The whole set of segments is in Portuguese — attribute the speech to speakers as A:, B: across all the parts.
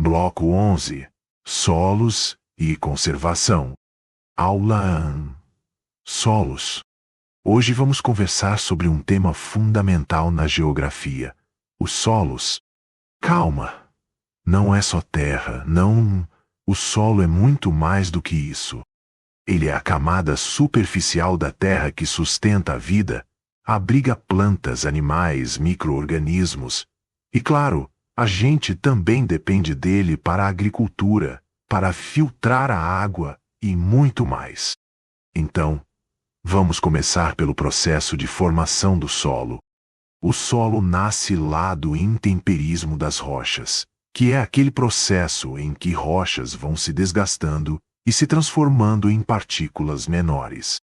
A: Bloco 11. Solos e conservação. Aula 1. Solos. Hoje vamos conversar sobre um tema fundamental na geografia: os solos. Calma! Não é só terra, não. O solo é muito mais do que isso. Ele é a camada superficial da terra que sustenta a vida, abriga plantas, animais, micro-organismos. E claro, a gente também depende dele para a agricultura, para filtrar a água e muito mais. Então, vamos começar pelo processo de formação do solo. O solo nasce lá do intemperismo das rochas, que é aquele processo em que rochas vão se desgastando e se transformando em partículas menores.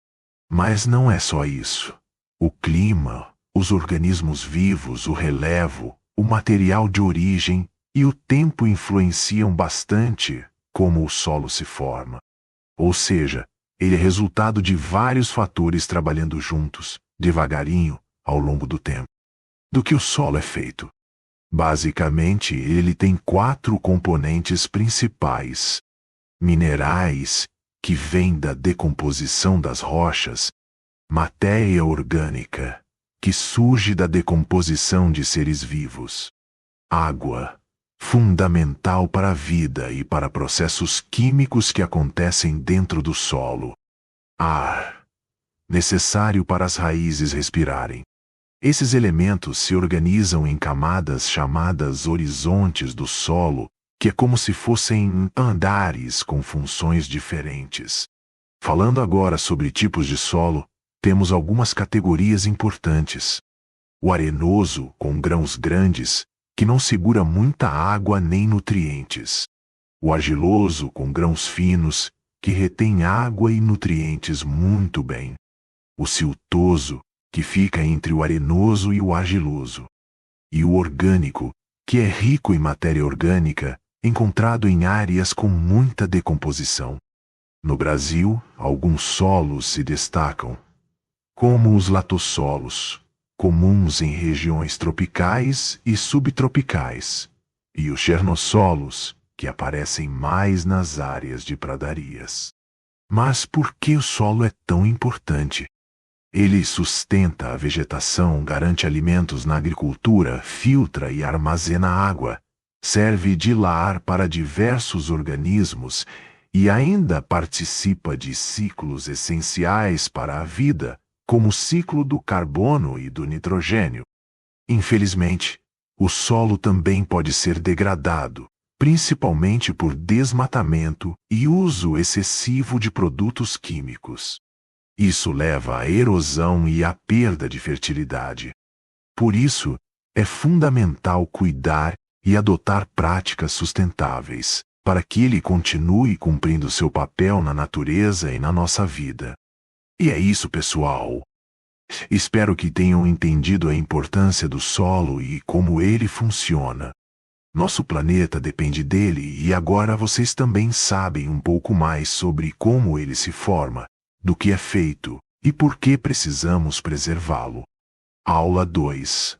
A: Mas não é só isso. O clima, os organismos vivos, o relevo, o material de origem e o tempo influenciam bastante como o solo se forma. Ou seja, ele é resultado de vários fatores trabalhando juntos, devagarinho, ao longo do tempo. Do que o solo é feito? Basicamente, ele tem 4 componentes principais: minerais, que vêm da decomposição das rochas; matéria orgânica, que surge da decomposição de seres vivos; água, fundamental para a vida e para processos químicos que acontecem dentro do solo; ar, necessário para as raízes respirarem. Esses elementos se organizam em camadas chamadas horizontes do solo, que é como se fossem andares com funções diferentes. Falando agora sobre tipos de solo, temos algumas categorias importantes. O arenoso, com grãos grandes, que não segura muita água nem nutrientes. O argiloso, com grãos finos, que retém água e nutrientes muito bem. O siltoso, que fica entre o arenoso e o argiloso. E o orgânico, que é rico em matéria orgânica, encontrado em áreas com muita decomposição. No Brasil, alguns solos se destacam, como os latossolos, comuns em regiões tropicais e subtropicais, e os chernossolos, que aparecem mais nas áreas de pradarias. Mas por que o solo é tão importante? Ele sustenta a vegetação, garante alimentos na agricultura, filtra e armazena água, serve de lar para diversos organismos e ainda participa de ciclos essenciais para a vida, como o ciclo do carbono e do nitrogênio. Infelizmente, o solo também pode ser degradado, principalmente por desmatamento e uso excessivo de produtos químicos. Isso leva à erosão e à perda de fertilidade. Por isso, é fundamental cuidar e adotar práticas sustentáveis, para que ele continue cumprindo seu papel na natureza e na nossa vida. E é isso, pessoal. Espero que tenham entendido a importância do solo e como ele funciona. Nosso planeta depende dele e agora vocês também sabem um pouco mais sobre como ele se forma, do que é feito e por que precisamos preservá-lo. Aula 2.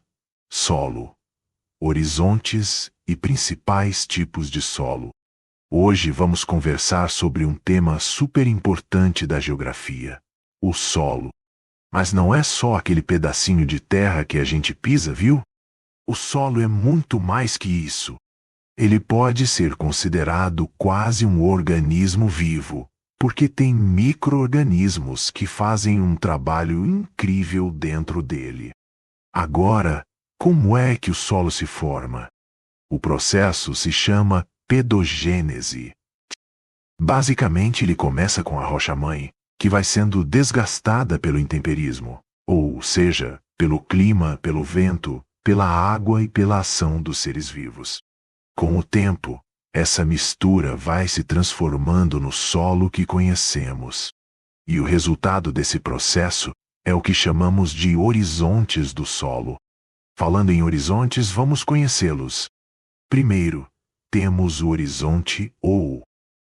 A: Solo. Horizontes e principais tipos de solo. Hoje vamos conversar sobre um tema super importante da geografia: o solo. Mas não é só aquele pedacinho de terra que a gente pisa, viu? O solo é muito mais que isso. Ele pode ser considerado quase um organismo vivo, porque tem micro-organismos que fazem um trabalho incrível dentro dele. Agora, como é que o solo se forma? O processo se chama pedogênese. Basicamente, ele começa com a rocha-mãe, que vai sendo desgastada pelo intemperismo, ou seja, pelo clima, pelo vento, pela água e pela ação dos seres vivos. Com o tempo, essa mistura vai se transformando no solo que conhecemos. E o resultado desse processo é o que chamamos de horizontes do solo. Falando em horizontes, vamos conhecê-los. Primeiro, temos o horizonte ou.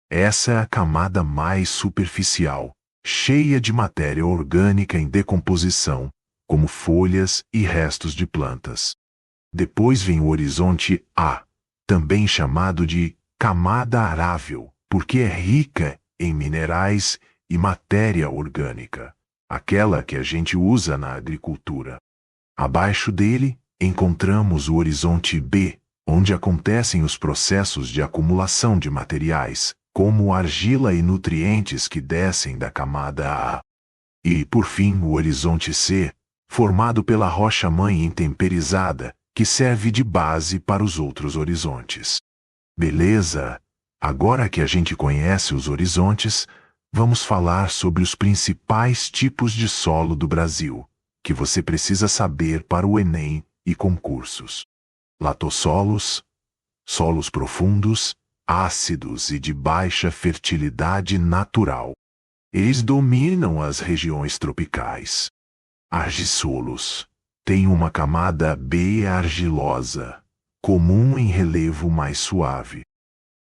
A: Essa é a camada mais superficial, cheia de matéria orgânica em decomposição, como folhas e restos de plantas. Depois vem o horizonte A, também chamado de camada arável, porque é rica em minerais e matéria orgânica, aquela que a gente usa na agricultura. Abaixo dele, encontramos o horizonte B, onde acontecem os processos de acumulação de materiais, como argila e nutrientes que descem da camada A. E, por fim, o horizonte C, formado pela rocha-mãe intemperizada, que serve de base para os outros horizontes. Beleza? Agora que a gente conhece os horizontes, vamos falar sobre os principais tipos de solo do Brasil, que você precisa saber para o Enem e concursos. Latossolos, solos profundos, ácidos e de baixa fertilidade natural. Eles dominam as regiões tropicais. Argissolos têm uma camada B argilosa, comum em relevo mais suave.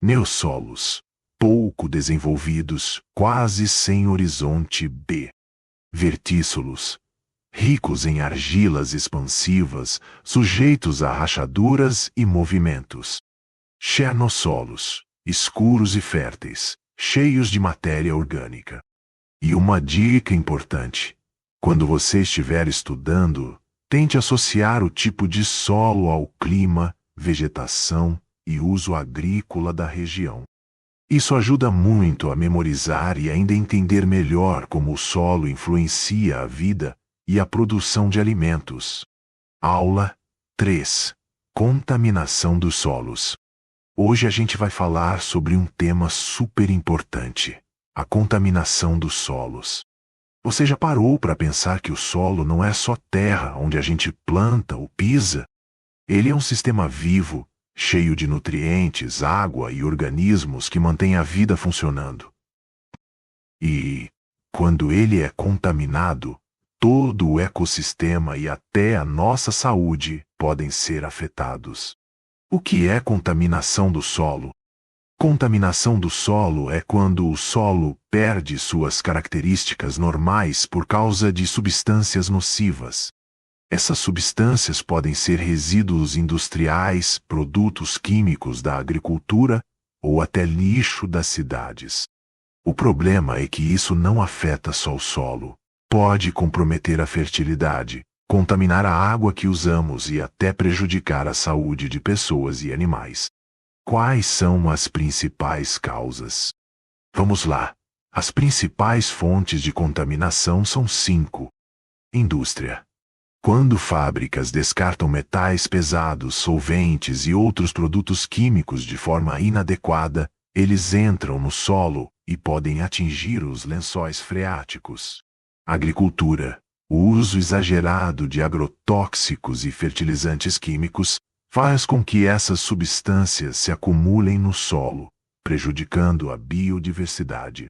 A: Neossolos, pouco desenvolvidos, quase sem horizonte B. Vertíssolos, ricos em argilas expansivas, sujeitos a rachaduras e movimentos. Chernossolos, escuros e férteis, cheios de matéria orgânica. E uma dica importante: quando você estiver estudando, tente associar o tipo de solo ao clima, vegetação e uso agrícola da região. Isso ajuda muito a memorizar e ainda entender melhor como o solo influencia a vida e a produção de alimentos. Aula 3. Contaminação dos solos. Hoje a gente vai falar sobre um tema super importante: a contaminação dos solos. Você já parou para pensar que o solo não é só terra onde a gente planta ou pisa? Ele é um sistema vivo, cheio de nutrientes, água e organismos que mantém a vida funcionando. E, quando ele é contaminado, todo o ecossistema e até a nossa saúde podem ser afetados. O que é contaminação do solo? Contaminação do solo é quando o solo perde suas características normais por causa de substâncias nocivas. Essas substâncias podem ser resíduos industriais, produtos químicos da agricultura ou até lixo das cidades. O problema é que isso não afeta só o solo. Pode comprometer a fertilidade, contaminar a água que usamos e até prejudicar a saúde de pessoas e animais. Quais são as principais causas? Vamos lá. As principais fontes de contaminação são 5. Indústria. Quando fábricas descartam metais pesados, solventes e outros produtos químicos de forma inadequada, eles entram no solo e podem atingir os lençóis freáticos. Agricultura. O uso exagerado de agrotóxicos e fertilizantes químicos faz com que essas substâncias se acumulem no solo, prejudicando a biodiversidade.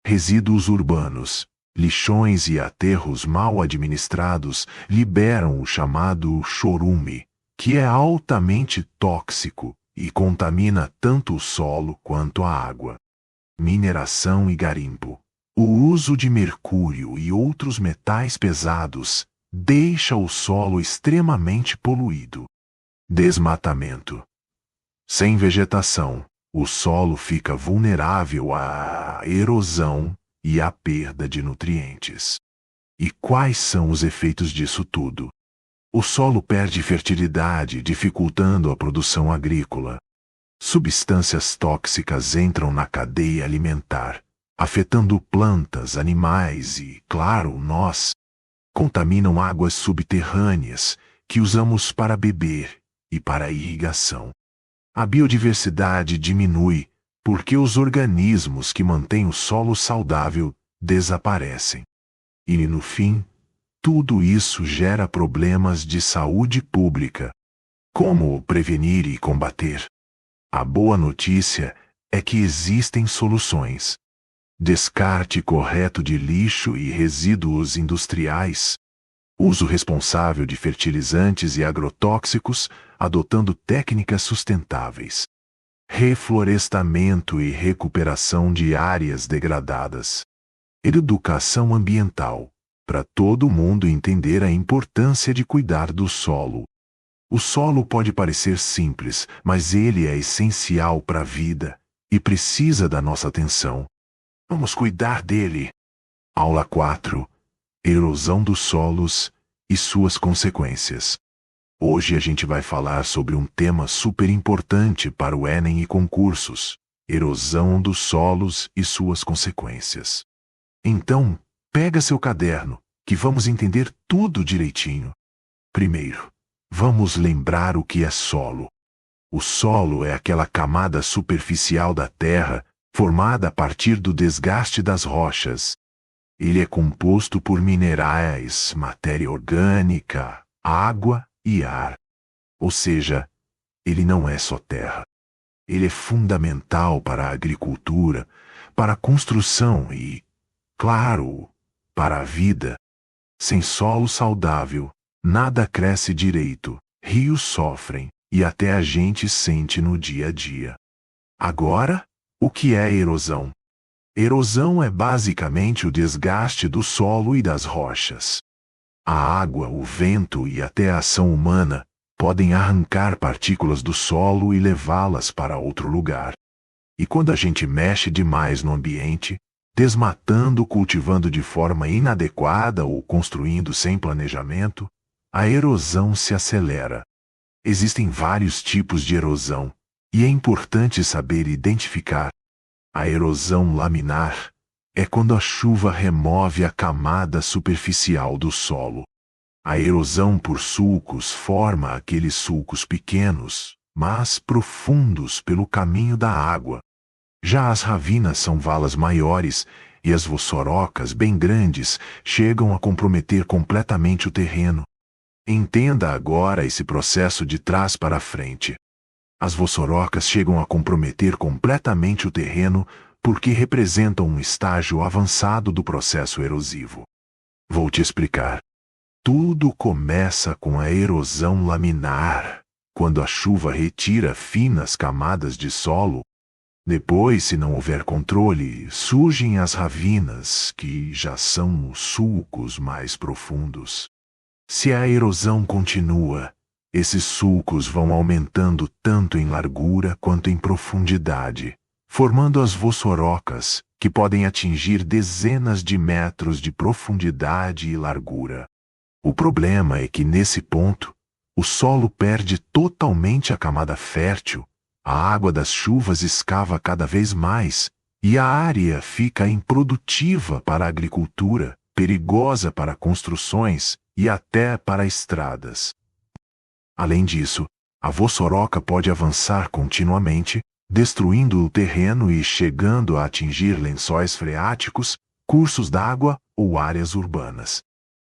A: Resíduos urbanos. Lixões e aterros mal administrados liberam o chamado chorume, que é altamente tóxico e contamina tanto o solo quanto a água. Mineração e garimpo. O uso de mercúrio e outros metais pesados deixa o solo extremamente poluído. Desmatamento. Sem vegetação, o solo fica vulnerável à erosão e à perda de nutrientes. E quais são os efeitos disso tudo? O solo perde fertilidade, dificultando a produção agrícola. Substâncias tóxicas entram na cadeia alimentar, afetando plantas, animais e, claro, nós. Contaminam águas subterrâneas que usamos para beber e para irrigação. A biodiversidade diminui porque os organismos que mantêm o solo saudável desaparecem. E, no fim, tudo isso gera problemas de saúde pública. Como prevenir e combater? A boa notícia é que existem soluções. Descarte correto de lixo e resíduos industriais. Uso responsável de fertilizantes e agrotóxicos, adotando técnicas sustentáveis. Reflorestamento e recuperação de áreas degradadas. Educação ambiental, para todo mundo entender a importância de cuidar do solo. O solo pode parecer simples, mas ele é essencial para a vida e precisa da nossa atenção. Vamos cuidar dele. Aula 4. Erosão dos solos e suas consequências. Hoje a gente vai falar sobre um tema super importante para o Enem e concursos: erosão dos solos e suas consequências. Então, pega seu caderno, que vamos entender tudo direitinho. Primeiro, vamos lembrar o que é solo. O solo é aquela camada superficial da terra formada a partir do desgaste das rochas. Ele é composto por minerais, matéria orgânica, água e ar. Ou seja, ele não é só terra. Ele é fundamental para a agricultura, para a construção e, claro, para a vida. Sem solo saudável, nada cresce direito, rios sofrem e até a gente sente no dia a dia. Agora, o que é erosão? Erosão é basicamente o desgaste do solo e das rochas. A água, o vento e até a ação humana podem arrancar partículas do solo e levá-las para outro lugar. E quando a gente mexe demais no ambiente, desmatando, cultivando de forma inadequada ou construindo sem planejamento, a erosão se acelera. Existem vários tipos de erosão, e é importante saber identificar. A erosão laminar é quando a chuva remove a camada superficial do solo. A erosão por sulcos forma aqueles sulcos pequenos, mas profundos pelo caminho da água. Já as ravinas são valas maiores e as vossorocas bem grandes chegam a comprometer completamente o terreno. Entenda agora esse processo de trás para frente. As vossorocas chegam a comprometer completamente o terreno porque representam um estágio avançado do processo erosivo. Vou te explicar. Tudo começa com a erosão laminar, quando a chuva retira finas camadas de solo. Depois, se não houver controle, surgem as ravinas, que já são os sulcos mais profundos. Se a erosão continua, esses sulcos vão aumentando tanto em largura quanto em profundidade, formando as vossorocas, que podem atingir dezenas de metros de profundidade e largura. O problema é que, nesse ponto, o solo perde totalmente a camada fértil, a água das chuvas escava cada vez mais, e a área fica improdutiva para a agricultura, perigosa para construções e até para estradas. Além disso, a vossoroca pode avançar continuamente, destruindo o terreno e chegando a atingir lençóis freáticos, cursos d'água ou áreas urbanas.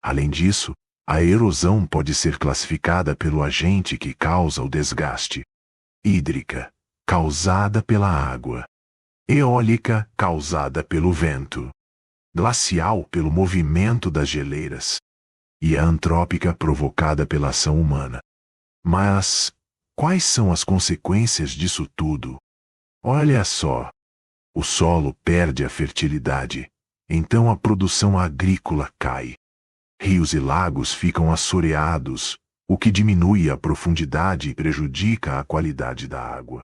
A: Além disso, a erosão pode ser classificada pelo agente que causa o desgaste: hídrica, causada pela água; eólica, causada pelo vento; glacial, pelo movimento das geleiras; e a antrópica, provocada pela ação humana. Mas quais são as consequências disso tudo? Olha só. O solo perde a fertilidade, então a produção agrícola cai. Rios e lagos ficam assoreados, o que diminui a profundidade e prejudica a qualidade da água.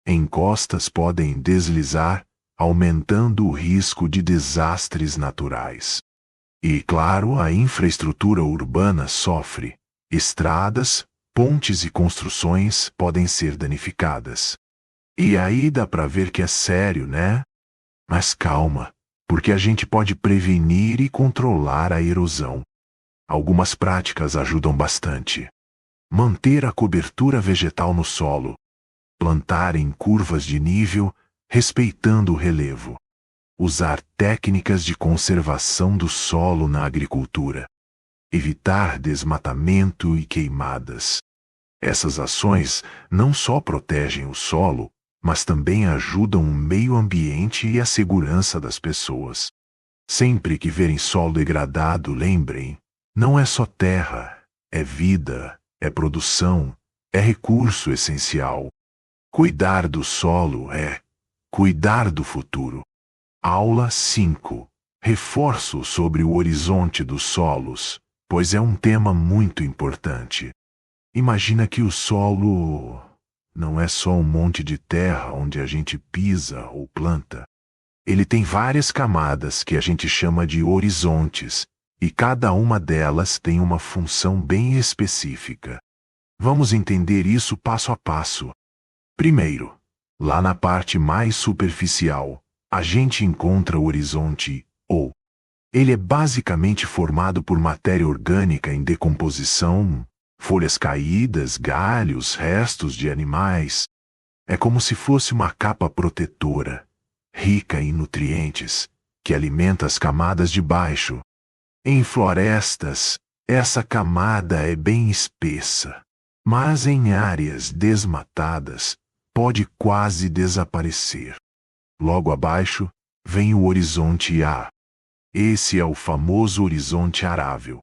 A: Encostas podem deslizar, aumentando o risco de desastres naturais. E, claro, a infraestrutura urbana sofre. Estradas, pontes e construções podem ser danificadas. E aí dá para ver que é sério, né? Mas calma, porque a gente pode prevenir e controlar a erosão. Algumas práticas ajudam bastante. Manter a cobertura vegetal no solo. Plantar em curvas de nível, respeitando o relevo. Usar técnicas de conservação do solo na agricultura. Evitar desmatamento e queimadas. Essas ações não só protegem o solo, mas também ajudam o meio ambiente e a segurança das pessoas. Sempre que verem solo degradado, lembrem: não é só terra, é vida, é produção, é recurso essencial. Cuidar do solo é cuidar do futuro. Aula 5. Reforço sobre o horizonte dos solos, pois é um tema muito importante. Imagina que o solo não é só um monte de terra onde a gente pisa ou planta. Ele tem várias camadas que a gente chama de horizontes, e cada uma delas tem uma função bem específica. Vamos entender isso passo a passo. Primeiro, lá na parte mais superficial, a gente encontra o horizonte O. Ele é basicamente formado por matéria orgânica em decomposição, folhas caídas, galhos, restos de animais. É como se fosse uma capa protetora, rica em nutrientes, que alimenta as camadas de baixo. Em florestas, essa camada é bem espessa, mas em áreas desmatadas pode quase desaparecer. Logo abaixo vem o horizonte A. Esse é o famoso horizonte arável.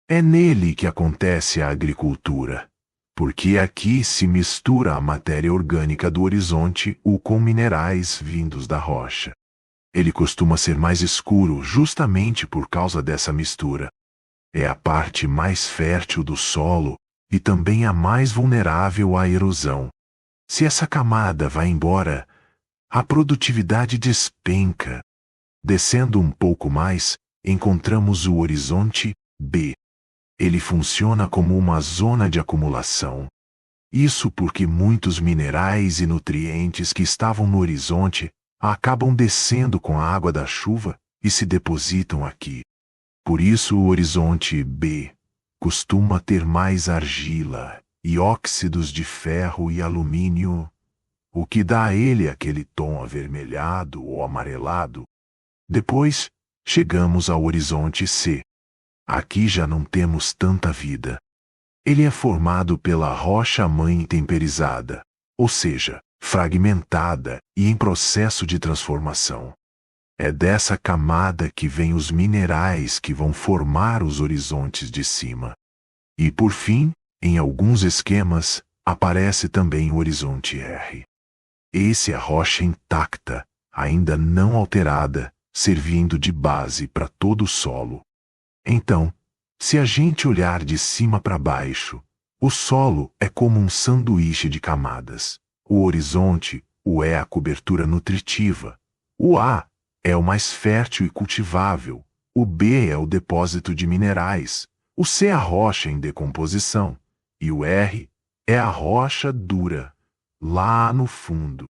A: É nele que acontece a agricultura, porque aqui se mistura a matéria orgânica do horizonte com minerais vindos da rocha. Ele costuma ser mais escuro justamente por causa dessa mistura. É a parte mais fértil do solo e também a mais vulnerável à erosão. Se essa camada vai embora, a produtividade despenca. Descendo um pouco mais, encontramos o horizonte B. Ele funciona como uma zona de acumulação. Isso porque muitos minerais e nutrientes que estavam no horizonte acabam descendo com a água da chuva e se depositam aqui. Por isso o horizonte B costuma ter mais argila e óxidos de ferro e alumínio, o que dá a ele aquele tom avermelhado ou amarelado. Depois, chegamos ao horizonte C. Aqui já não temos tanta vida. Ele é formado pela rocha-mãe temperizada, ou seja, fragmentada e em processo de transformação. É dessa camada que vêm os minerais que vão formar os horizontes de cima. E por fim, em alguns esquemas, aparece também o horizonte R. Esse é a rocha intacta, ainda não alterada, servindo de base para todo o solo. Então, se a gente olhar de cima para baixo, o solo é como um sanduíche de camadas. O horizonte, o é a cobertura nutritiva. O A é o mais fértil e cultivável. O B é o depósito de minerais. O C é a rocha em decomposição. E o R é a rocha dura, lá no fundo.